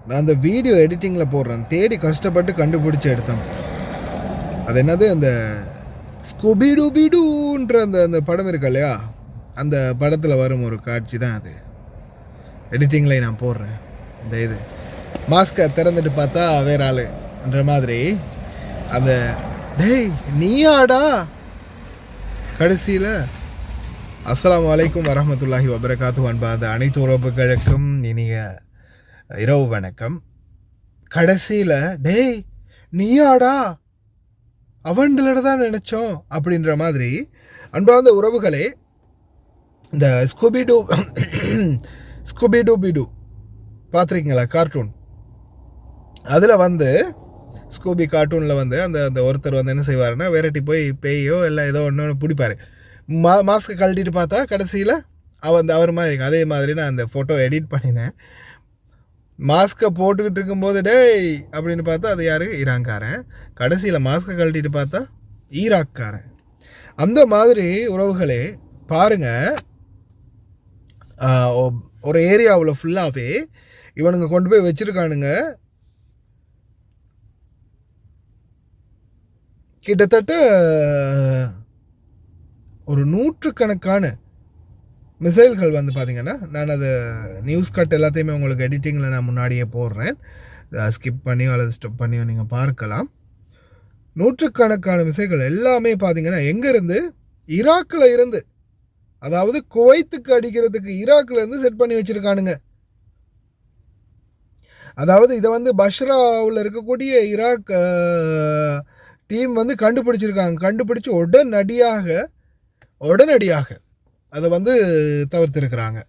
நான் அந்த வீடியோ எடிட்டிங்கில் போடுறேன், தேடி கஷ்டப்பட்டு கண்டுபிடிச்சி எடுத்தேன். அது என்னது, அந்த ஸ்கூபிடூபிடூன்ற அந்த படம் இருக்கு இல்லையா, அந்த படத்தில் வரும் ஒரு காட்சி தான் அது. எடிட்டிங்கில் நான் போடுறேன். இந்த இது மாஸ்கை திறந்துட்டு பார்த்தா வேற ஆளுன்ற மாதிரி, அந்த டேய் நீயாடா கடைசியில். அஸ்ஸலாமு அலைக்கும் வரஹ்மத்துல்லாஹி வபரகாத்து. அன்பார்ந்த அனைத்து உறவுகளுக்கும் இனிய இரவு வணக்கம். கடைசியில் டேய் நீயாடா அவன்களோட தான் நினச்சோம் அப்படின்ற மாதிரி. அன்பார்ந்த உறவுகளே, இந்த ஸ்கூபிடூபிடூ பார்த்துருக்கீங்களா கார்ட்டூன்? அதில் வந்து ஸ்கூபி கார்ட்டூனில் வந்து அந்த ஒருத்தர் வந்து என்ன செய்வாருன்னா, விரட்டி போய் பேயோ இல்லை ஏதோ ஒன்று பிடிப்பார். மாஸ்க்கை கழட்டிட்டு பார்த்தா கடைசியில் அவர் மாதிரி இருக்கும். அதே மாதிரி நான் அந்த ஃபோட்டோ எடிட் பண்ணினேன். மாஸ்க்கை போட்டுக்கிட்டு இருக்கும்போது டேய் அப்படின்னு பார்த்தா அது யார், ஈரான்காரன். கடைசியில் மாஸ்க்கை கழட்டிட்டு பார்த்தா ஈராக்காரன். அந்த மாதிரி உறவுகளே பாருங்கள், ஒரு ஏரியாவில் ஃபுல்லாகவே இவனுங்க கொண்டு போய் வச்சுருக்கானுங்க. கிட்டத்தட்ட ஒரு 100கணக்கான மிசைல்கள் வந்து பார்த்திங்கன்னா, நான் அதை நியூஸ் கட் எல்லாத்தையுமே உங்களுக்கு எடிட்டிங்கில் நான் முன்னாடியே போடுறேன், ஸ்கிப் பண்ணியோ அல்லது ஸ்டாப் பண்ணியோ நீங்கள் பார்க்கலாம். 100கணக்கான மிசைல்கள் எல்லாமே பார்த்திங்கன்னா எங்கேருந்து, ஈராக்கில் இருந்து, அதாவது குவைத்துக்கு அடிக்கிறதுக்கு ஈராக்கில் இருந்து செட் பண்ணி வச்சுருக்கானுங்க. அதாவது இதை வந்து பஷ்ராவில் இருக்கக்கூடிய ஈராக் டீம் வந்து கண்டுபிடிச்சிருக்காங்க. கண்டுபிடிச்சி உடனடியாக அதை வந்து தவிர்த்திருக்கிறாங்க.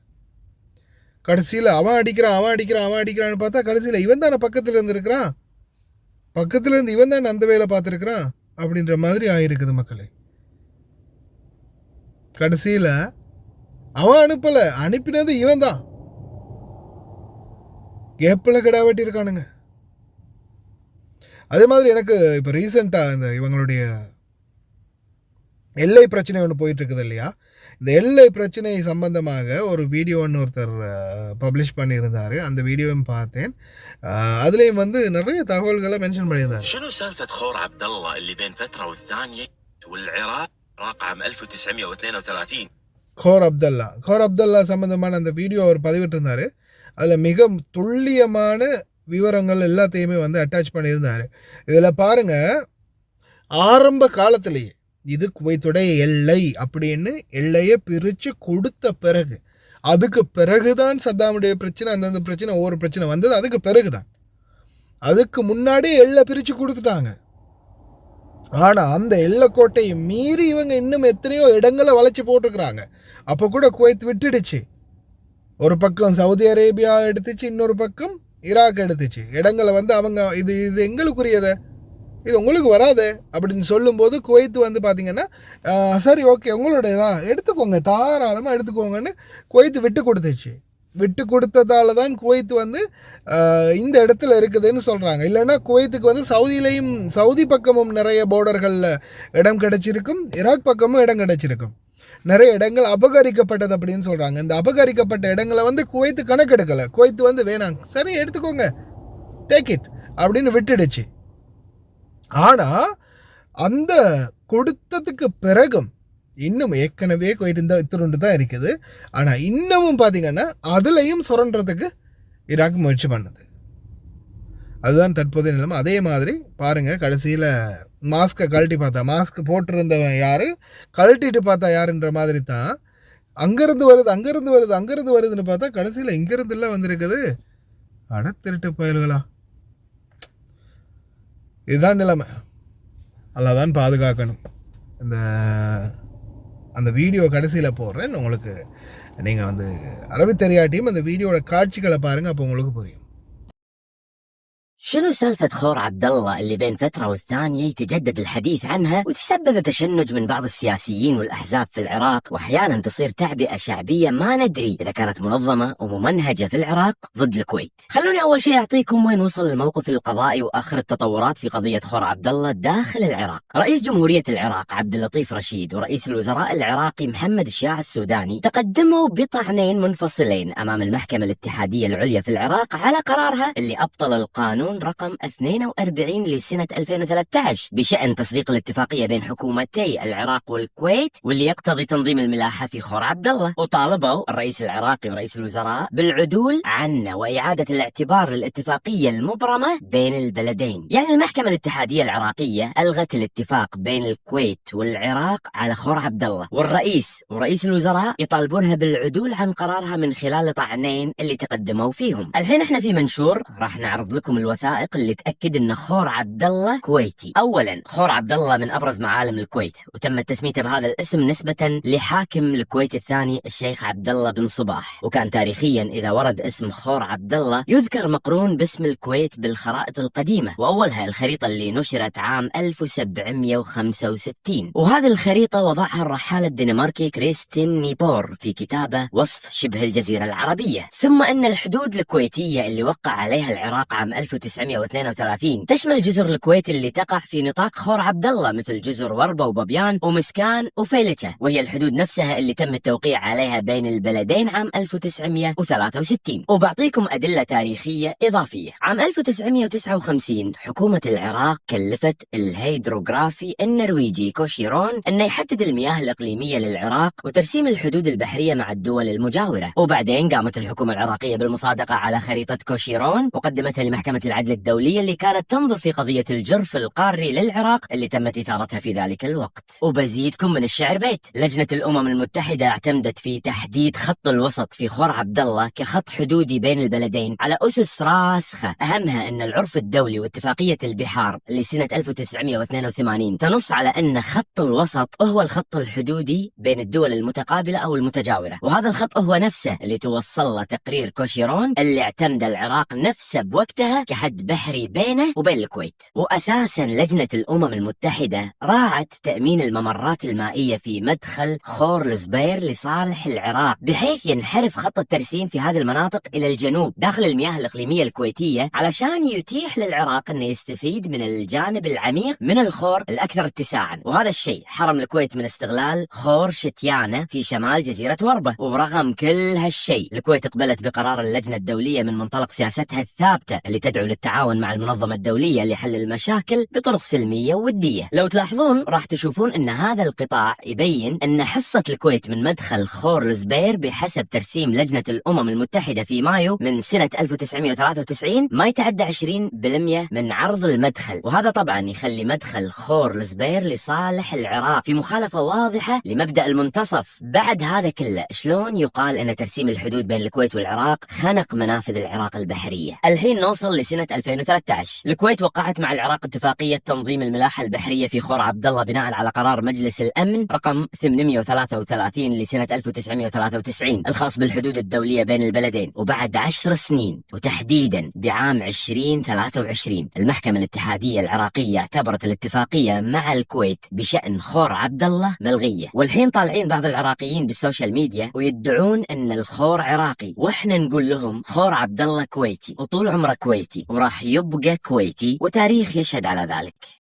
கடைசியில் அவன் அடிக்கிறான்னு பார்த்தா கடைசியில் இவன் தானே பக்கத்தில் இருந்துருக்கிறான், பக்கத்தில் இருந்து இவன் தானே அந்த வேலை பார்த்துருக்குறான் அப்படின்ற மாதிரி ஆகிருக்குது மக்களே. கடைசியில் அவன் அனுப்பலை, அனுப்பினது இவன் தான். கேப்பில் கிடா வெட்டியிருக்கானுங்க. அதே மாதிரி எனக்கு இப்போ ரீசெண்டாக இந்த இவங்களுடைய எல்லை பிரச்சனை ஒன்று போயிட்டுருக்குது இல்லையா, இந்த எல்லை பிரச்சனை சம்பந்தமாக ஒரு வீடியோ ஒன்று ஒருத்தர் பப்ளிஷ் பண்ணியிருந்தார். அந்த வீடியோவும் பார்த்தேன். அதுலேயும் வந்து நிறைய தகவல்களை மென்ஷன் பண்ணியிருந்தார். கோர் அப்துல்லா சம்பந்தமான அந்த வீடியோ அவர் பதிவிட்டிருந்தார். அதில் மிக துல்லியமான விவரங்கள் எல்லாத்தையுமே வந்து அட்டாச் பண்ணியிருந்தார். இதில் பாருங்கள், ஆரம்ப காலத்திலேயே இது குவைத்துடைய எல்லை அப்படின்னு எல்லையை பிரித்து கொடுத்த பிறகு, அதுக்கு பிறகுதான் சத்தாமுடைய பிரச்சனை, அந்தந்த பிரச்சனை ஒவ்வொரு பிரச்சனை வந்தது. அதுக்கு பிறகுதான், அதுக்கு முன்னாடி எல்லை பிரித்து கொடுத்துட்டாங்க. ஆனால் அந்த எல்லைக்கோட்டையை மீறி இவங்க இன்னும் எத்தனையோ இடங்களை வளைச்சி போட்டுருக்குறாங்க. அப்போ கூட குவைத் விட்டுடுச்சு. ஒரு பக்கம் சவுதி அரேபியா எடுத்துச்சு, இன்னொரு பக்கம் ஈராக் எடுத்துச்சு. இடங்களை வந்து அவங்க இது எங்களுக்குரியதை, இது உங்களுக்கு வராது அப்படின்னு சொல்லும்போது குவைத்து வந்து பார்த்திங்கன்னா, சரி ஓகே உங்களுடையதான் எடுத்துக்கோங்க, தாராளமாக எடுத்துக்கோங்கன்னு குவைத்து விட்டு கொடுத்துச்சு. விட்டு கொடுத்ததால தான் குவைத்து வந்து இந்த இடத்துல இருக்குதுன்னு சொல்கிறாங்க. இல்லைன்னா குவைத்துக்கு வந்து சவுதி பக்கமும் நிறைய போர்டர்களில் இடம் கிடைச்சிருக்கும், ஈராக் பக்கமும் இடம் கிடைச்சிருக்கும். நிறைய இடங்கள் அபகரிக்கப்பட்டது அப்படின்னு சொல்கிறாங்க. இந்த அபகரிக்கப்பட்ட இடங்களை வந்து குவைத்து கணக்கெடுக்கலை. குவைத்து வந்து வேணாம், சரி எடுத்துக்கோங்க, டேக் இட் அப்படின்னு விட்டுடுச்சு. ஆனால் அந்த கொடுத்ததுக்கு பிறகும் இன்னும் ஏற்கனவே குவைத்து இத்திருண்டு தான் இருக்குது. ஆனால் இன்னமும் பார்த்திங்கன்னா அதுலேயும் சுரண்டுறதுக்கு ஈராக் முயற்சி பண்ணுது. அதுதான் தற்போதைய நிலைமை. அதே மாதிரி பாருங்கள், கடைசியில் மாஸ்க்கை கழட்டி பார்த்தா, மாஸ்க் போட்டிருந்தவன் யார், கழட்டிட்டு பார்த்தா யாருன்ற மாதிரி தான். அங்கேருந்து வருதுன்னு பார்த்தா கடைசியில் இங்கேருந்து எல்லாம் வந்திருக்குது. திருட்டு பயல்களா, இதுதான் நிலைமை. அல்லா தான் பாதுகாக்கணும். அந்த வீடியோ கடைசியில் போடுறேன் உங்களுக்கு. நீங்கள் வந்து அரபி தெரியாட்டியும் அந்த வீடியோட காட்சிகளை பாருங்கள், அப்போ உங்களுக்கு புரியும். شنو سالفة خور عبد الله اللي بين فترة والثانية يتجدد الحديث عنها وتسبب تشنج من بعض السياسيين والأحزاب في العراق، وأحيانا تصير تعبئة شعبية ما ندري إذا كانت منظمة وممنهجة في العراق ضد الكويت؟ خلوني أول شيء أعطيكم وين وصل الموقف القضائي وآخر التطورات في قضية خور عبد الله داخل العراق. رئيس جمهورية العراق عبد اللطيف رشيد ورئيس الوزراء العراقي محمد الشياع السوداني تقدموا بطعنين منفصلين أمام المحكمة الاتحادية العليا في العراق على قرارها اللي أبطل القانون رقم 42 لسنة 2013 بشأن تصديق الاتفاقية بين حكومتي العراق والكويت واللي يقتضي تنظيم الملاحة في خور عبد الله. وطالبوا الرئيس العراقي ورئيس الوزراء بالعدول عنه وإعادة الاعتبار للاتفاقية المبرمة بين البلدين. يعني المحكمة الاتحادية العراقية ألغت الاتفاق بين الكويت والعراق على خور عبد الله، والرئيس ورئيس الوزراء يطالبونها بالعدول عن قرارها من خلال طعنين اللي تقدموا فيهم. الحين احنا في منشور راح نعرض لكم الوثائق اللي تأكد ان خور عبد الله كويتي. اولا، خور عبد الله من ابرز معالم الكويت وتم تسميته بهذا الاسم نسبة لحاكم الكويت الثاني الشيخ عبد الله بن صباح، وكان تاريخيا اذا ورد اسم خور عبد الله يذكر مقرون باسم الكويت بالخرائط القديمة، واولها الخريطة اللي نشرت عام 1765، وهذه الخريطة وضعها الرحالة الدنماركي كريستين نيبور في كتابه وصف شبه الجزيرة العربية. ثم ان الحدود الكويتية اللي وقع عليها العراق عام 1932 تشمل جزر الكويت اللي تقع في نطاق خور عبد الله مثل جزر وربة وببيان ومسكان وفيلتشة، وهي الحدود نفسها اللي تم التوقيع عليها بين البلدين عام 1963. وبعطيكم أدلة تاريخية إضافية. عام 1959 حكومة العراق كلفت الهيدروغرافي النرويجي كوشيرون أنه يحدد المياه الإقليمية للعراق وترسيم الحدود البحرية مع الدول المجاورة، وبعدين قامت الحكومة العراقية بالمصادقة على خريطة كوشيرون وقدمتها لمحكمة العدل الدولية اللي كانت تنظر في قضية الجرف القاري للعراق اللي تمت إثارتها في ذلك الوقت. وبزيدكم من الشعر بيت. لجنة الأمم المتحدة اعتمدت في تحديد خط الوسط في خور عبد الله كخط حدودي بين البلدين على أسس راسخة، أهمها أن العرف الدولي واتفاقية البحار لسنة 1982 تنص على أن خط الوسط هو الخط الحدودي بين الدول المتقابلة أو المتجاورة، وهذا الخط هو نفسه اللي توصل له تقرير كوشيرون اللي اعتمد العراق نفسه بوقتها كحد بحري بينه وبين الكويت. وأساسا لجنة الأمم المتحدة راعت تأمين الممرات المائية في مدخل خور الزبير لصالح العراق بحيث ينحرف خط الترسيم في هذه المناطق إلى الجنوب داخل المياه الإقليمية الكويتية علشان يتيح للعراق أن يستفيد من الجانب العميق من الخور الأكثر اتساعا، وهذا الشيء حرم الكويت من استغلال خور شتيانة في شمال جزيرة وربة. ورغم كل هالشيء الكويت قبلت بقرار اللجنة الدولية من منطلق سياستها الثابتة اللي تدعو للتعاون مع المنظمة الدولية لحل المشاكل بطرق سلمية ودية. لو تلاحظون راح تشوفون ان هذا القطاع يبين ان حصة الكويت من مدخل خور الزبير بحسب ترسيم لجنة الأمم المتحدة في مايو من سنة 1993 ما يتعدى 20% من عرض المدخل، وهذا طبعا يخلي مدخل خور الزبير لصالح العراق في مخالفة واضحة لمبدأ المنتصف. بعد هذا كله شلون يقال ان ترسيم الحدود بين الكويت والعراق خنق منافذ العراق البحرية؟ الحين نوصل لسنة 2013. الكويت وقعت مع العراق اتفاقية تنظيم الملاحة البحرية في خور عبد الله بناء على قرار مجلس الأمن رقم 833 لسنة 1993 الخاص بالحدود الدولية بين البلدين. وبعد 10 سنين وتحديدا بعام 2023 المحكمة الاتحادية العراقية اعتبرت الاتفاقية مع الكويت بشأن خور عبد الله ملغية. والحين طالعين بعض العراقيين بالسوشيال ميديا ويدعون ان الخور عراقي، واحنا نقول لهم خور عبد الله كويتي وطول عمره كويتي وراح يبقى كويتي وتاريخ يشهد على ذلك.